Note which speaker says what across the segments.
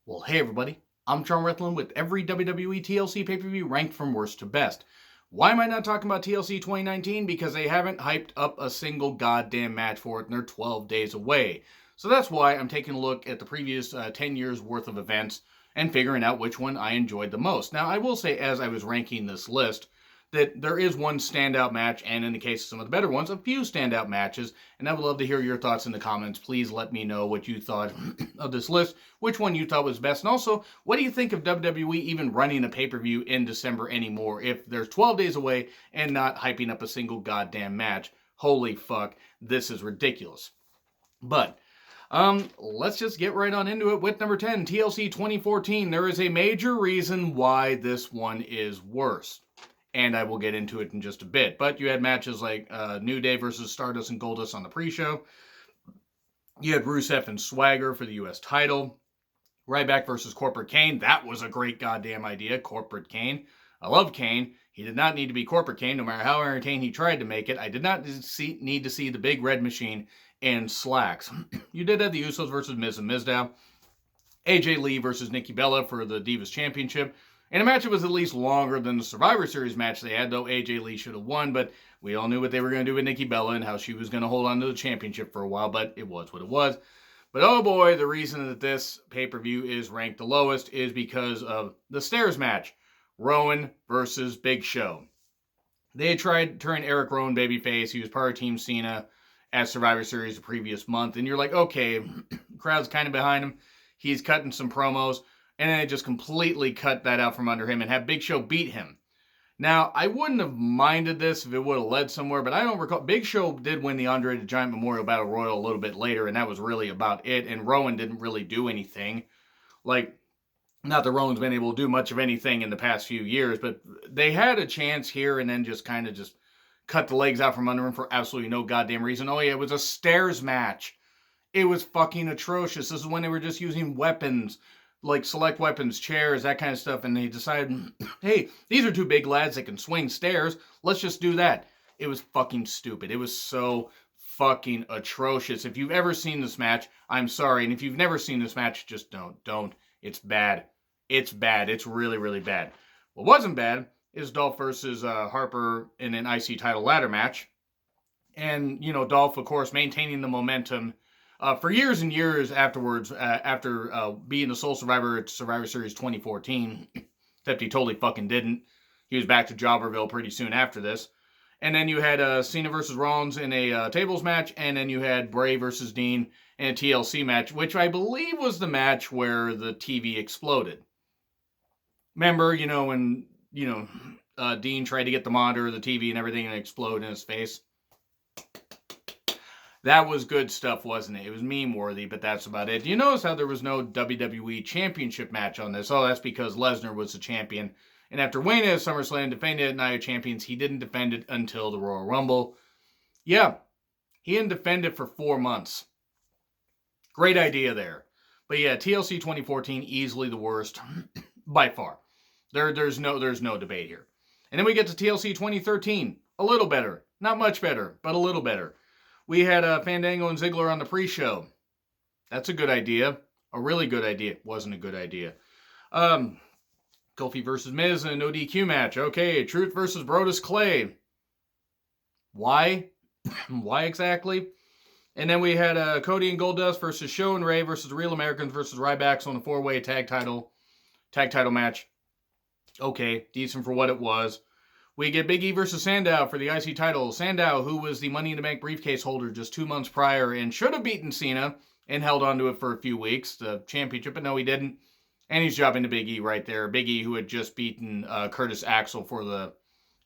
Speaker 1: Well, hey everybody, I'm John Rethlin with every WWE TLC pay-per-view ranked from worst to best. Why am I not talking about TLC 2019? Because they haven't hyped up a single goddamn match for it and they're 12 days away. So that's why I'm taking a look at the previous 10 years worth of events and figuring out which one I enjoyed the most. Now, I will say as I was ranking this list, that there is one standout match, and in the case of some of the better ones, a few standout matches, and I would love to hear your thoughts in the comments. Please let me know what you thought of this list, which one you thought was best, and also, what do you think of WWE even running a pay-per-view in December anymore if there's 12 days away and not hyping up a single goddamn match? Holy fuck, this is ridiculous. But let's just get right on into it with number 10, TLC 2014. There is a major reason why this one is worse, and I will get into it in just a bit. But you had matches like New Day versus Stardust and Goldust on the pre-show. You had Rusev and Swagger for the U.S. title. Ryback versus Corporate Kane. That was a great goddamn idea, Corporate Kane. I love Kane. He did not need to be Corporate Kane, no matter how entertaining he tried to make it. I did not need to see the big red machine in slacks. You did have the Usos versus Miz and Mizdow. AJ Lee versus Nikki Bella for the Divas Championship. And a match that was at least longer than the Survivor Series match they had, though AJ Lee should have won, but we all knew what they were going to do with Nikki Bella and how she was going to hold on to the championship for a while, but it was what it was. But oh boy, the reason that this pay-per-view is ranked the lowest is because of the stairs match. Rowan versus Big Show. They had tried to turn Eric Rowan babyface. He was part of Team Cena at Survivor Series the previous month, and you're like, okay, crowd's kind of behind him. He's cutting some promos. And then they just completely cut that out from under him and have Big Show beat him. Now, I wouldn't have minded this if it would have led somewhere, but I don't recall. Big Show did win the Andre the Giant Memorial Battle Royal a little bit later, and that was really about it. And Rowan didn't really do anything. Like, not that Rowan's been able to do much of anything in the past few years, but they had a chance here and then just kind of just cut the legs out from under him for absolutely no goddamn reason. Oh yeah, it was a stairs match. It was fucking atrocious. This is when they were just using weapons, like select weapons, chairs, that kind of stuff, and they decided, hey, these are two big lads that can swing stairs, let's just do that. It was fucking stupid. It was so fucking atrocious. If you've ever seen this match, I'm sorry, and if you've never seen this match, just don't. It's bad. It's bad. It's really, really bad. What wasn't bad is Dolph versus Harper in an IC title ladder match, and, you know, Dolph, of course, maintaining the momentum for years and years afterwards, after being the sole survivor at Survivor Series 2014, except he totally fucking didn't. He was back to Jobberville pretty soon after this. And then you had Cena versus Rollins in a tables match, and then you had Bray versus Dean in a TLC match, which I believe was the match where the TV exploded. Remember, you know, when, you know, Dean tried to get the monitor of the TV and everything and explode in his face? That was good stuff, wasn't it? It was meme-worthy, but that's about it. Do you notice how there was no WWE Championship match on this? Oh, that's because Lesnar was the champion. And after winning at SummerSlam and defending it at Night of Champions, he didn't defend it until the Royal Rumble. Yeah, he didn't defend it for 4 months. Great idea there. But yeah, TLC 2014, easily the worst, by far. There's no debate here. And then we get to TLC 2013. A little better. Not much better, but a little better. We had Fandango and Ziggler on the pre-show. That's a good idea. A really good idea. Wasn't a good idea. Kofi versus Miz in a no DQ match. Okay, Truth versus Brodus Clay. Why? Why exactly? And then we had Cody and Goldust versus Show and Ray versus the Real Americans versus Rybacks on a 4-way tag title match. Okay, decent for what it was. We get Big E versus Sandow for the IC title. Sandow, who was the Money in the Bank briefcase holder just 2 months prior and should have beaten Cena and held on to it for a few weeks, the championship, but no, he didn't. And he's dropping to Big E right there. Big E, who had just beaten Curtis Axel for the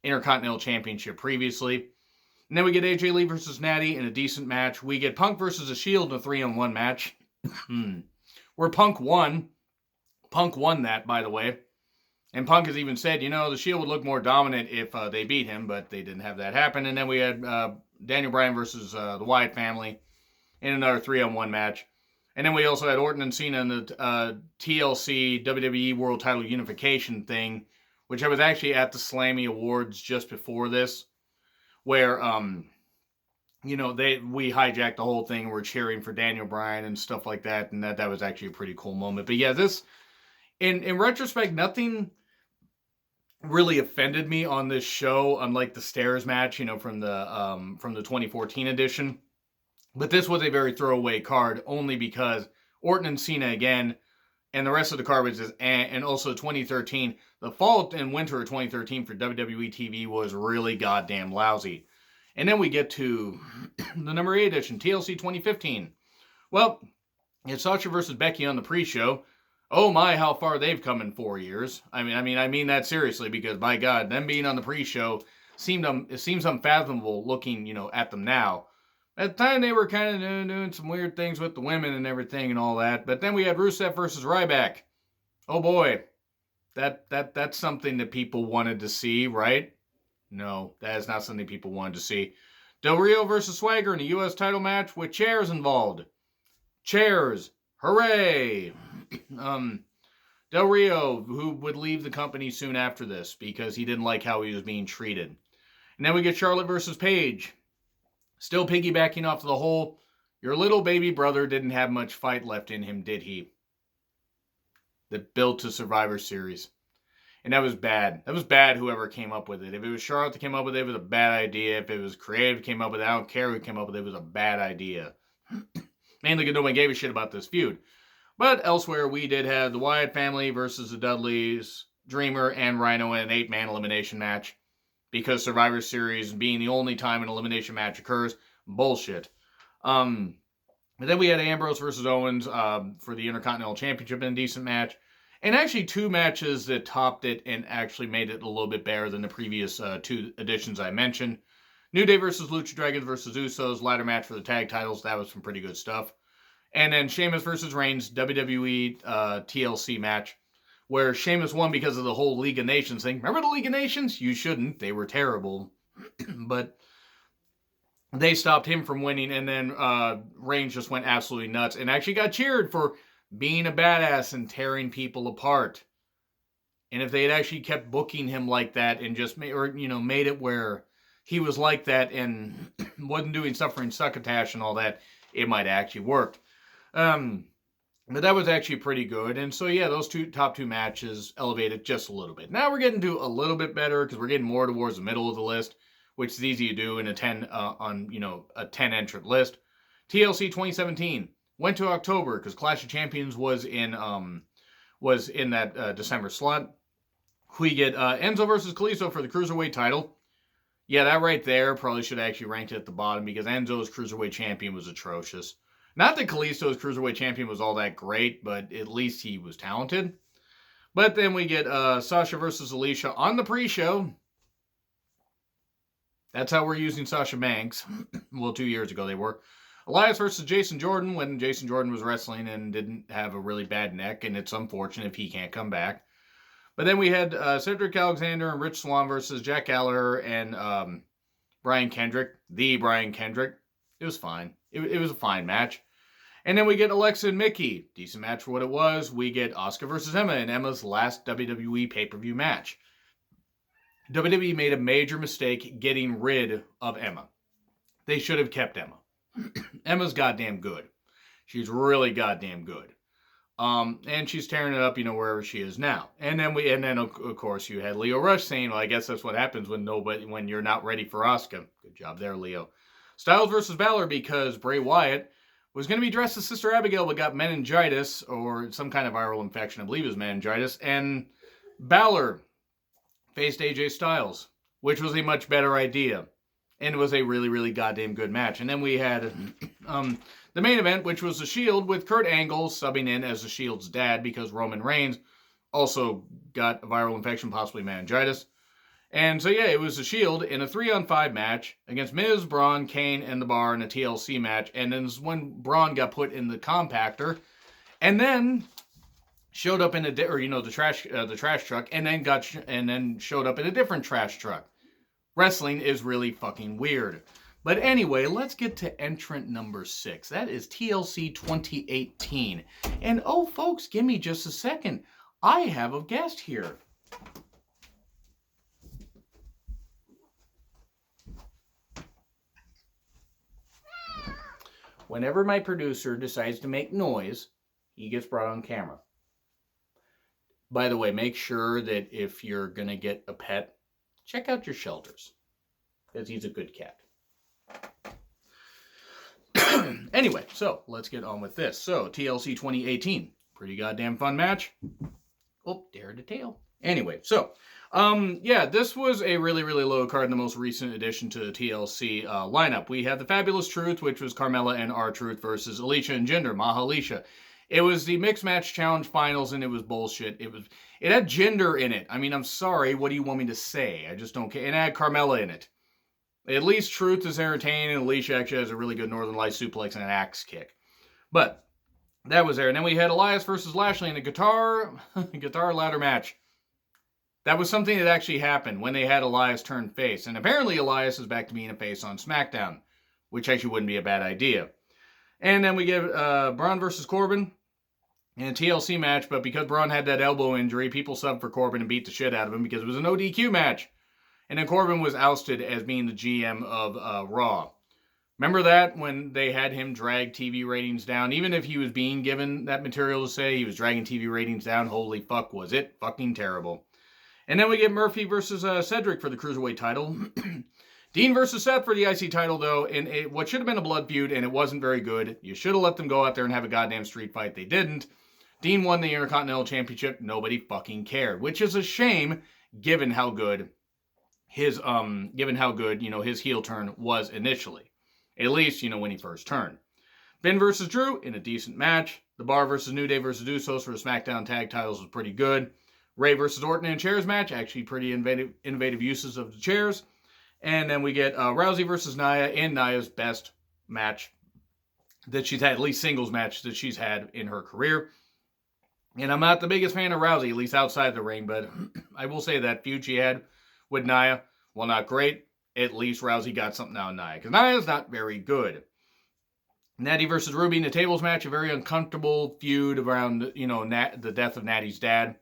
Speaker 1: Intercontinental Championship previously. And then we get AJ Lee versus Natty in a decent match. We get Punk versus The Shield in a 3-on-1 match. Where Punk won. Punk won that, by the way. And Punk has even said, you know, the Shield would look more dominant if they beat him, but they didn't have that happen. And then we had Daniel Bryan versus the Wyatt family in another 3-on-1 match. And then we also had Orton and Cena in the TLC WWE World Title Unification thing, which I was actually at the Slammy Awards just before this, where we hijacked the whole thing. We're cheering for Daniel Bryan and stuff like that, and that was actually a pretty cool moment. But yeah, this in retrospect, nothing really offended me on this show, unlike the stairs match, from the 2014 edition. But this was a very throwaway card, only because Orton and Cena again, and the rest of the card was just, and also 2013, the fall and winter of 2013 for WWE TV was really goddamn lousy. And then we get to the number 8 edition, TLC 2015. Well, it's Sasha versus Becky on the pre-show. Oh my, how far they've come in 4 years. I mean that seriously, because by God, them being on the pre-show it seems unfathomable looking, at them now. At the time, they were kind of doing some weird things with the women and everything and all that. But then we had Rusev versus Ryback. Oh boy, that's something that people wanted to see, right? No, that is not something people wanted to see. Del Rio versus Swagger in a U.S. title match with chairs involved. Chairs, hooray! Del Rio, who would leave the company soon after this because he didn't like how he was being treated. And then we get Charlotte versus Paige. Still piggybacking off the whole, your little baby brother didn't have much fight left in him, did he? That built to Survivor Series. And that was bad. That was bad, whoever came up with it. If it was Charlotte that came up with it, it was a bad idea. If it was Creative came up with it, I don't care who came up with it, it was a bad idea. Mainly because no one gave a shit about this feud. But elsewhere, we did have the Wyatt family versus the Dudleys, Dreamer, and Rhino in an 8-man elimination match. Because Survivor Series being the only time an elimination match occurs, bullshit. But then we had Ambrose versus Owens for the Intercontinental Championship in a decent match. And actually 2 matches that topped it and actually made it a little bit better than the previous 2 editions I mentioned. New Day versus Lucha Dragons versus Usos, ladder match for the tag titles. That was some pretty good stuff. And then Sheamus versus Reigns, WWE TLC match, where Sheamus won because of the whole League of Nations thing. Remember the League of Nations? You shouldn't. They were terrible. But they stopped him from winning, and then Reigns just went absolutely nuts and actually got cheered for being a badass and tearing people apart. And if they had actually kept booking him like that and just made it where he was like that and wasn't doing suffering succotash and all that, it might have actually worked. But that was actually pretty good. And so, yeah, those top two matches elevated just a little bit. Now we're getting to a little bit better because we're getting more towards the middle of the list, which is easy to do in a 10 entrant list. TLC 2017 went to October because Clash of Champions was in that December slot. We get Enzo versus Kalisto for the Cruiserweight title. Yeah, that right there probably should have actually ranked it at the bottom because Enzo's Cruiserweight champion was atrocious. Not that Kalisto's Cruiserweight champion was all that great, but at least he was talented. But then we get Sasha versus Alicia on the pre-show. That's how we're using Sasha Banks. Well, 2 years ago they were. Elias versus Jason Jordan when Jason Jordan was wrestling and didn't have a really bad neck, and it's unfortunate if he can't come back. But then we had Cedric Alexander and Rich Swann versus Jack Gallagher and Brian Kendrick. The Brian Kendrick. It was fine. It was a fine match. And then we get Alexa and Mickey. Decent match for what it was. We get Asuka versus Emma in Emma's last WWE pay-per-view match. WWE made a major mistake getting rid of Emma. They should have kept Emma. Emma's goddamn good. She's really goddamn good. And she's tearing it up, wherever she is now. And then of course you had Lio Rush saying, well, I guess that's what happens when you're not ready for Asuka. Good job there, Leo. Styles versus Balor because Bray Wyatt was going to be dressed as Sister Abigail but got meningitis or some kind of viral infection. I believe it was meningitis. And Balor faced AJ Styles, which was a much better idea. And it was a really, really goddamn good match. And then we had the main event, which was The Shield, with Kurt Angle subbing in as The Shield's dad because Roman Reigns also got a viral infection, possibly meningitis. And so, yeah, it was The Shield in a 3-on-5 match against Miz, Braun, Kane, and The Bar in a TLC match. And then when Braun got put in the compactor and then showed up in the trash truck and then showed up in a different trash truck. Wrestling is really fucking weird. But anyway, let's get to entrant number 6. That is TLC 2018. And oh, folks, give me just a second. I have a guest here. Whenever my producer decides to make noise, he gets brought on camera. By the way, make sure that if you're going to get a pet, check out your shelters, because he's a good cat. Anyway, so let's get on with this. So, TLC 2018. Pretty goddamn fun match. Oh, dare to tail. Anyway, so, yeah, this was a really, really low card in the most recent addition to the TLC lineup. We had the Fabulous Truth, which was Carmella and R-Truth versus Alicia and Jinder, Maha Alicia. It was the Mixed Match Challenge Finals, and it was bullshit. It had Jinder in it. I mean, I'm sorry. What do you want me to say? I just don't care. And it had Carmella in it. At least Truth is entertaining, and Alicia actually has a really good Northern Lights suplex and an axe kick. But that was there. And then we had Elias versus Lashley in a guitar ladder match. That was something that actually happened when they had Elias turn face. And apparently Elias is back to being a face on SmackDown, which actually wouldn't be a bad idea. And then we get Braun versus Corbin in a TLC match. But because Braun had that elbow injury, people subbed for Corbin and beat the shit out of him because it was an ODQ match. And then Corbin was ousted as being the GM of Raw. Remember that when they had him drag TV ratings down? Even if he was being given that material to say, he was dragging TV ratings down. Holy fuck, was it fucking terrible. And then we get Murphy versus Cedric for the Cruiserweight title. Dean versus Seth for the IC title, though, in what should have been a blood feud, and it wasn't very good. You should have let them go out there and have a goddamn street fight. They didn't. Dean won the Intercontinental Championship. Nobody fucking cared, which is a shame given how good his his heel turn was initially. At least, when he first turned. Finn versus Drew in a decent match. The Bar versus New Day versus Usos for the SmackDown tag titles was pretty good. Ray versus Orton in a chairs match. Actually pretty innovative uses of the chairs. And then we get Rousey versus Nia in Nia's best match that she's had, at least singles match that she's had in her career. And I'm not the biggest fan of Rousey, at least outside the ring, but I will say that feud she had with Nia, well, not great. At least Rousey got something out of Nia, because Nia's not very good. Natty versus Ruby in the tables match, a very uncomfortable feud around, the death of Natty's dad.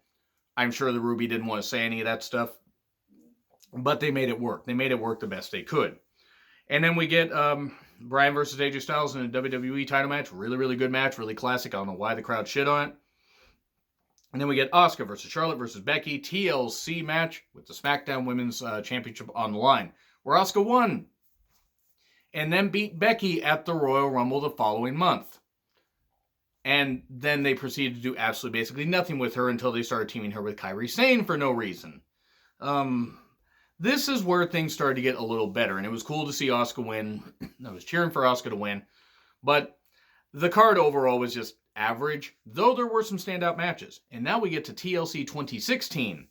Speaker 1: I'm sure the Ruby didn't want to say any of that stuff, but they made it work. They made it work the best they could. And then we get Bryan versus AJ Styles in a WWE title match. Really, really good match. Really classic. I don't know why the crowd shit on it. And then we get Asuka versus Charlotte versus Becky. TLC match with the SmackDown Women's Championship on the line, where Asuka won. And then beat Becky at the Royal Rumble the following month. And then they proceeded to do absolutely basically nothing with her until they started teaming her with Kairi Sane for no reason. This is where things started to get a little better. And it was cool to see Asuka win. I was cheering for Asuka to win. But the card overall was just average, though there were some standout matches. And now we get to TLC 2016,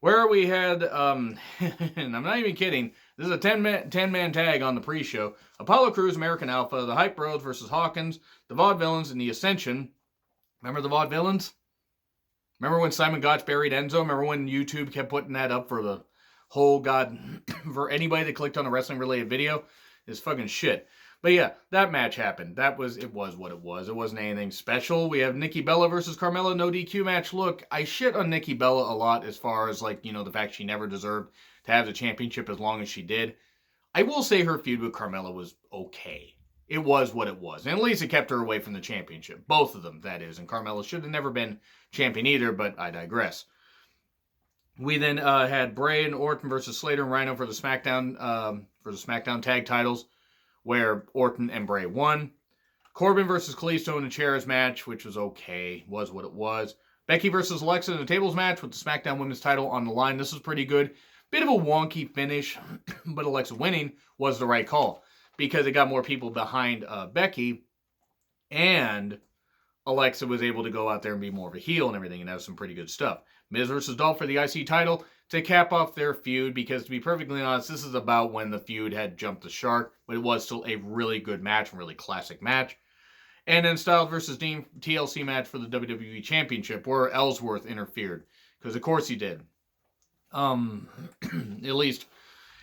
Speaker 1: where we had, and I'm not even kidding, this is a 10-man tag on the pre-show. Apollo Crews, American Alpha, the Hype Bros versus Hawkins, the Vaudevillains, and the Ascension. Remember the Vaudevillains? Remember when Simon Gotch buried Enzo? Remember when YouTube kept putting that up for the whole for anybody that clicked on a wrestling-related video? It's fucking shit. But yeah, that match happened. It was what it was. It wasn't anything special. We have Nikki Bella versus Carmella, no DQ match. Look, I shit on Nikki Bella a lot as far as, the fact she never deserved to have the championship as long as she did. I will say her feud with Carmella was okay. It was what it was. And at least it kept her away from the championship. Both of them, that is. And Carmella should have never been champion either, but I digress. We then had Bray and Orton versus Slater and Rhino for the SmackDown tag titles, where Orton and Bray won. Corbin versus Kalisto in a chairs match, which was okay. Was what it was. Becky versus Alexa in a tables match with the SmackDown Women's title on the line. This was pretty good. Bit of a wonky finish, but Alexa winning was the right call because it got more people behind Becky, and Alexa was able to go out there and be more of a heel and everything, and that was some pretty good stuff. Miz versus Dolph for the IC title to cap off their feud, because to be perfectly honest, this is about when the feud had jumped the shark, but it was still a really good match, a really classic match. And then Styles versus Dean TLC match for the WWE Championship, where Ellsworth interfered, because of course he did. At least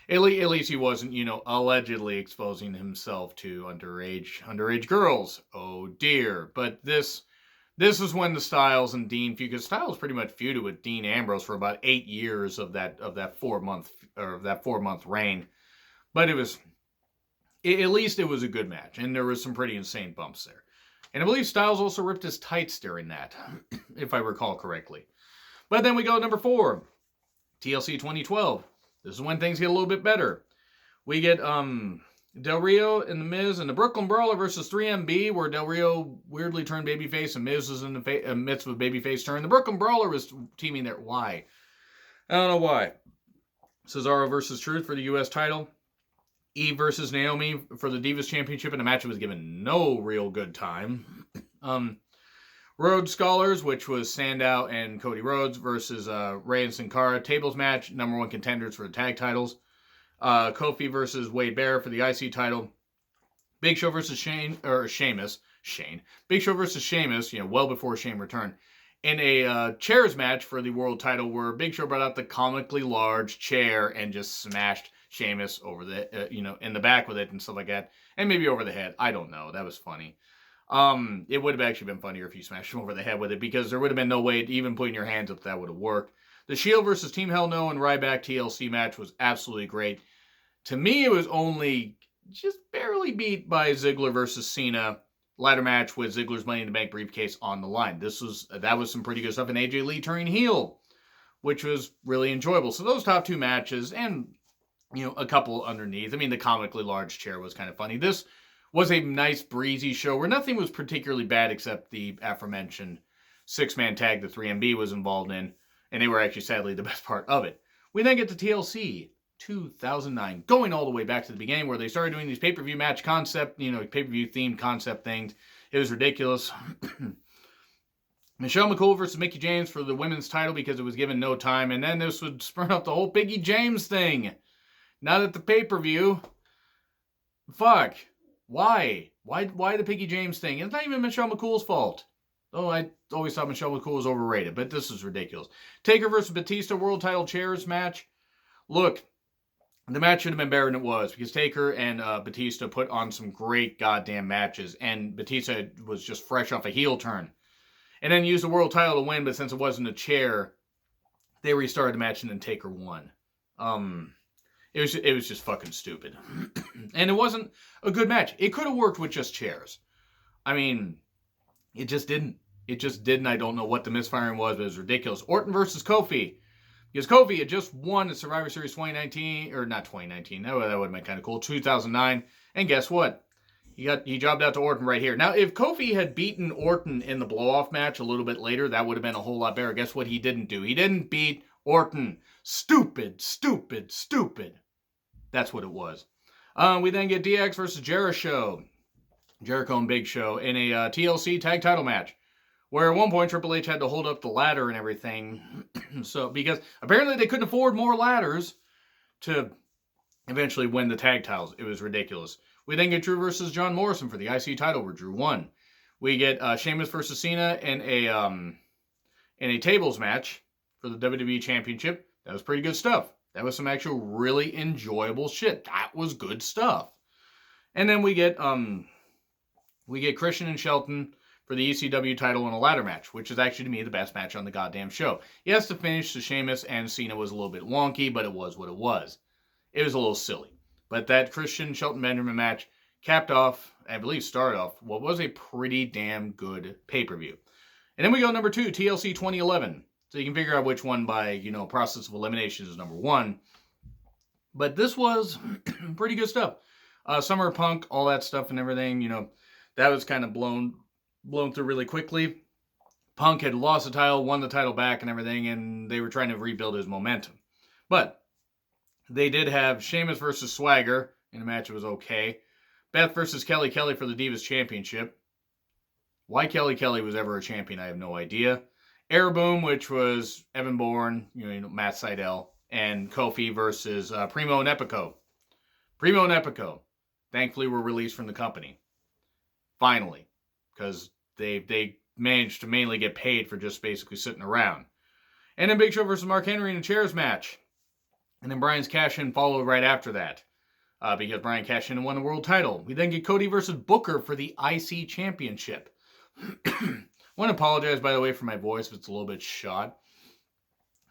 Speaker 1: he wasn't, allegedly exposing himself to underage girls. Oh dear. But this is when the Styles and Dean feud, because Styles pretty much feuded with Dean Ambrose for about 8 years of that 4 month reign. But it was at least it was a good match, and there was some pretty insane bumps there. And I believe Styles also ripped his tights during that, if I recall correctly. But then we go to number 4, TLC 2012. This is when things get a little bit better. We get Del Rio and The Miz and the Brooklyn Brawler versus 3MB, where Del Rio weirdly turned babyface and Miz was in the midst of a babyface turn. The Brooklyn Brawler was teaming there. Why? I don't know why. Cesaro versus Truth for the U.S. title. Eve versus Naomi for the Divas Championship, and a match that was given no real good time. Rhodes Scholars, which was Sandow and Cody Rhodes versus Rey and Sin Cara. Tables match, number 1 contenders for the tag titles. Kofi versus Wade Barrett for the IC title. Big Show versus Sheamus. Big Show versus Sheamus, well before Shane returned. In a chairs match for the world title where Big Show brought out the comically large chair and just smashed Sheamus over the, in the back with it and stuff like that. And maybe over the head. I don't know. That was funny. It would have actually been funnier if you smashed him over the head with it, because there would have been no way even putting your hands up that would have worked. The Shield versus Team Hell No and Ryback TLC match was absolutely great. To me, it was only just barely beat by Ziggler versus Cena ladder match with Ziggler's Money in the Bank briefcase on the line. That was some pretty good stuff, and AJ Lee turning heel, which was really enjoyable. So those top 2 matches, and a couple underneath. I mean, the comically large chair was kind of funny. This was a nice breezy show where nothing was particularly bad except the aforementioned 6-man tag that 3MB was involved in, and they were actually sadly the best part of it. We then get to TLC 2009, going all the way back to the beginning where they started doing these pay-per-view match concept, pay-per-view themed concept things. It was ridiculous. Michelle McCool versus Mickie James for the women's title because it was given no time, and then this would spur up the whole Piggy James thing. Not at the pay-per-view. Fuck. Why? Why the Piggy James thing? It's not even Michelle McCool's fault. Oh, I always thought Michelle McCool was overrated, but this is ridiculous. Taker versus Batista world title chairs match. Look, the match should have been better than it was, because Taker and Batista put on some great goddamn matches, and Batista was just fresh off a heel turn. And then used the world title to win, but since it wasn't a chair, they restarted the match and then Taker won. It was just fucking stupid. And it wasn't a good match. It could have worked with just chairs. I mean, it just didn't. It just didn't. I don't know what the misfiring was, but it was ridiculous. Orton versus Kofi. Because Kofi had just won the Survivor Series 2019, or not 2019, that would have been kind of cool, 2009. And guess what? He jobbed out to Orton right here. Now, if Kofi had beaten Orton in the blow-off match a little bit later, that would have been a whole lot better. Guess what he didn't do? He didn't beat Orton. Stupid, stupid, stupid. That's what it was. We then get DX versus Jericho and Big Show in a TLC tag title match, where at one point Triple H had to hold up the ladder and everything. So, because apparently they couldn't afford more ladders to eventually win the tag titles. It was ridiculous. We then get Drew versus John Morrison for the IC title, where Drew won. We get Sheamus versus Cena in a tables match for the WWE Championship. That was pretty good stuff. That was some actual really enjoyable shit. That was good stuff. And then we get Christian and Shelton for the ECW title in a ladder match, which is actually, to me, the best match on the goddamn show. Yes, the finish to Sheamus and Cena was a little bit wonky, but it was what it was. It was a little silly. But that Christian Shelton Benjamin match capped off, I believe started off, what was a pretty damn good pay-per-view. And then we go number 2, TLC 2011. So you can figure out which one by, process of elimination is number 1. But this was pretty good stuff. Summer Punk, all that stuff and everything, that was kind of blown through really quickly. Punk had lost the title, won the title back and everything, and they were trying to rebuild his momentum. But they did have Sheamus versus Swagger in a match that was okay. Beth versus Kelly Kelly for the Divas Championship. Why Kelly Kelly was ever a champion, I have no idea. Air Boom, which was Evan Bourne, Matt Sydal, and Kofi versus Primo and Epico. Primo and Epico, thankfully, were released from the company. Finally, because they managed to mainly get paid for just basically sitting around. And then Big Show versus Mark Henry in a chairs match. And then Bryan's cash-in followed right after that, because Bryan cashed in and won the world title. We then get Cody versus Booker for the IC Championship. I want to apologize, by the way, for my voice if it's a little bit shot.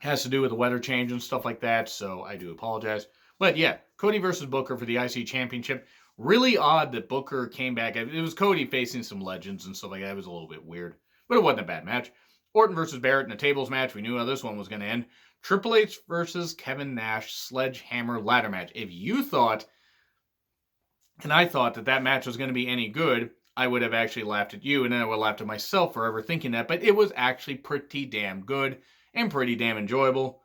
Speaker 1: It has to do with the weather change and stuff like that, so I do apologize. But yeah, Cody versus Booker for the IC Championship. Really odd that Booker came back. It was Cody facing some legends and stuff like that. It was a little bit weird, but it wasn't a bad match. Orton versus Barrett in a tables match. We knew how this one was going to end. Triple H versus Kevin Nash sledgehammer ladder match. If you thought, and I thought that match was going to be any good, I would have actually laughed at you, and then I would have laughed at myself for ever thinking that. But it was actually pretty damn good and pretty damn enjoyable.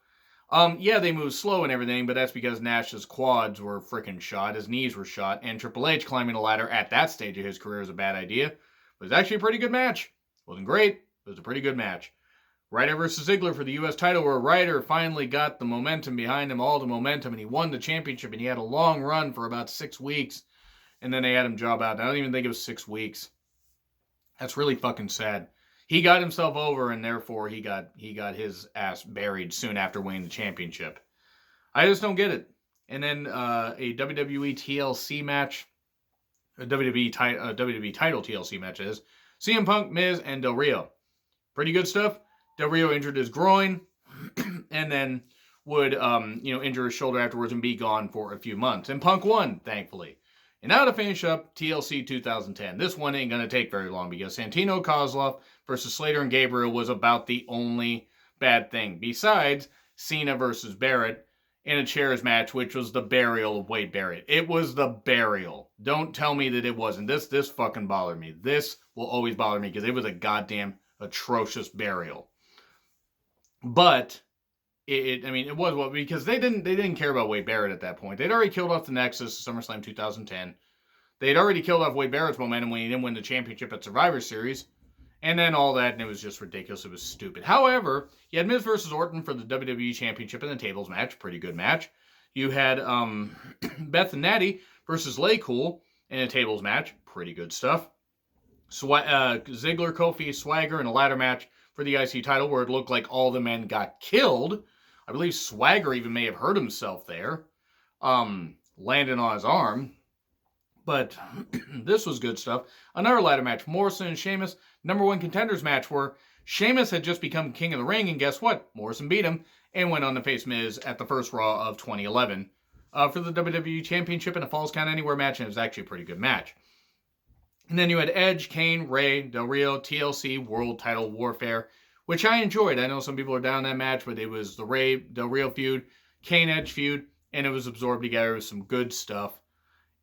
Speaker 1: Yeah, they moved slow and everything, but that's because Nash's quads were freaking shot, his knees were shot, and Triple H climbing a ladder at that stage of his career is a bad idea. But it was actually a pretty good match. Wasn't great, but it was a pretty good match. Ryder versus Ziggler for the U.S. title, where Ryder finally got the momentum behind him, all the momentum, and he won the championship, and he had a long run for about 6 weeks, and then they had him job out. I don't even think it was 6 weeks. That's really fucking sad. He got himself over, and therefore he got his ass buried soon after winning the championship. I just don't get it. And then a WWE TLC match, a WWE title TLC match is CM Punk, Miz, and Del Rio. Pretty good stuff. Del Rio injured his groin, and then would injure his shoulder afterwards and be gone for a few months. And Punk won, thankfully. And now to finish up TLC 2010. This one ain't going to take very long because Santino Kozlov versus Slater and Gabriel was about the only bad thing. Besides Cena versus Barrett in a chairs match, which was the burial of Wade Barrett. It was the burial. Don't tell me that it wasn't. This fucking bothered me. This will always bother me because it was a goddamn atrocious burial. But it was what, because they didn't care about Wade Barrett at that point. They'd already killed off the Nexus SummerSlam 2010. They'd already killed off Wade Barrett's momentum when he didn't win the championship at Survivor Series. And then all that, and it was just ridiculous. It was stupid. However, you had Miz versus Orton for the WWE Championship in the tables match. Pretty good match. You had Beth and Natty versus Lay Cool in a tables match. Pretty good stuff. Ziggler, Kofi, Swagger in a ladder match for the IC title where it looked like all the men got killed. I believe Swagger even may have hurt himself there, landing on his arm. But this was good stuff. Another ladder match, Morrison and Sheamus, #1 contenders match where Sheamus had just become king of the ring, and guess what? Morrison beat him and went on to face Miz at the first Raw of 2011 for the WWE Championship in a Falls Count Anywhere match, and it was actually a pretty good match. And then you had Edge, Kane, Rey, Del Rio, TLC, World Title Warfare, which I enjoyed. I know some people are down that match, but it was the Rey, Del Rio feud, Kane-Edge feud, and it was absorbed together with some good stuff.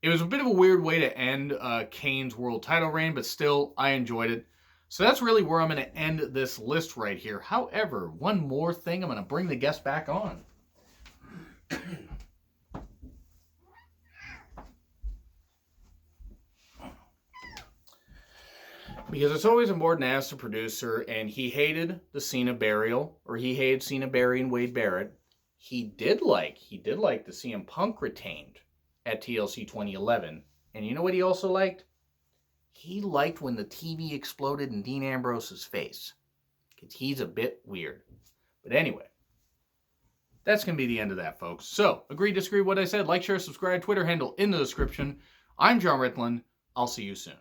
Speaker 1: It was a bit of a weird way to end Kane's world title reign, but still, I enjoyed it. So that's really where I'm going to end this list right here. However, one more thing, I'm going to bring the guest back on. Because it's always important to ask the producer, and he hated the Cena burial, or he hated Cena burying Wade Barrett. He did like the CM Punk retained at TLC 2011. And you know what he also liked? He liked when the TV exploded in Dean Ambrose's face. Because he's a bit weird. But anyway, that's going to be the end of that, folks. So, agree, disagree with what I said. Like, share, subscribe, Twitter handle in the description. I'm John Ritland. I'll see you soon.